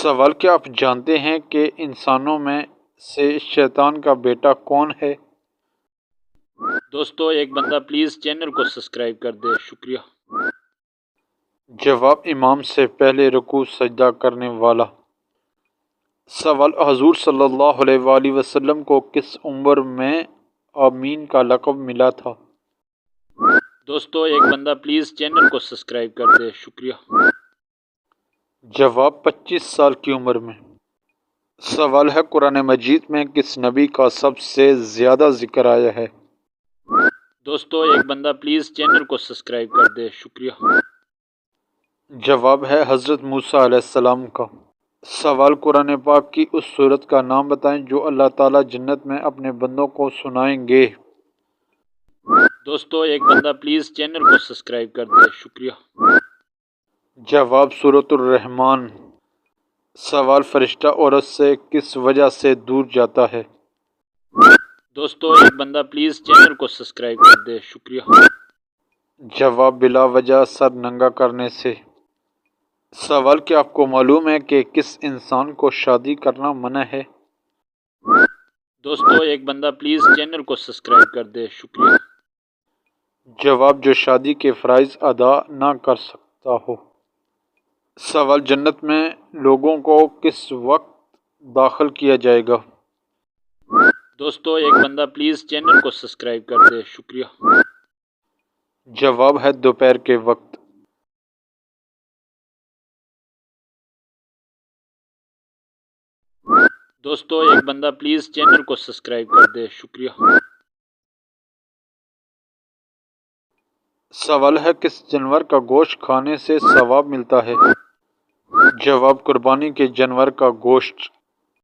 سوال: کیا آپ جانتے ہیں کہ انسانوں میں سے شیطان کا بیٹا کون ہے؟ دوستو ایک بندہ پلیز چینل کو سبسکرائب کر دے، شکریہ۔ جواب: امام سے پہلے رکوع سجدہ کرنے والا۔ سوال: حضور صلی اللہ علیہ وآلہ وسلم کو کس عمر میں آمین کا لقب ملا تھا؟ دوستو ایک بندہ پلیز چینل کو سبسکرائب کر دے، شکریہ۔ جواب: 25 سال کی عمر میں۔ سوال ہے: قرآن مجید میں کس نبی کا سب سے زیادہ ذکر آیا ہے؟ دوستو ایک بندہ پلیز چینل کو سبسکرائب کر دے، شکریہ۔ جواب ہے حضرت موسیٰ علیہ السلام کا۔ سوال: قرآن پاک کی اس سورت کا نام بتائیں جو اللہ تعالیٰ جنت میں اپنے بندوں کو سنائیں گے۔ دوستو ایک بندہ پلیز چینل کو سبسکرائب کر دے، شکریہ۔ جواب: سورۃ الرحمن۔ سوال: فرشتہ عورت سے کس وجہ سے دور جاتا ہے؟ دوستو ایک بندہ پلیز چینل کو سبسکرائب کر دے، شکریہ۔ جواب: بلا وجہ سر ننگا کرنے سے۔ سوال: کیا آپ کو معلوم ہے کہ کس انسان کو شادی کرنا منع ہے؟ دوستو ایک بندہ پلیز چینل کو سبسکرائب کر دے، شکریہ۔ جواب: جو شادی کے فرائض ادا نہ کر سکتا ہو۔ سوال: جنت میں لوگوں کو کس وقت داخل کیا جائے گا؟ دوستو ایک بندہ پلیز چینل کو سبسکرائب کر دے، شکریہ۔ جواب ہے دوپہر کے وقت۔ دوستو ایک بندہ پلیز چینل کو سبسکرائب کر دے، شکریہ۔ سوال ہے: کس جانور کا گوشت کھانے سے ثواب ملتا ہے؟ جواب: قربانی کے جانور کا گوشت۔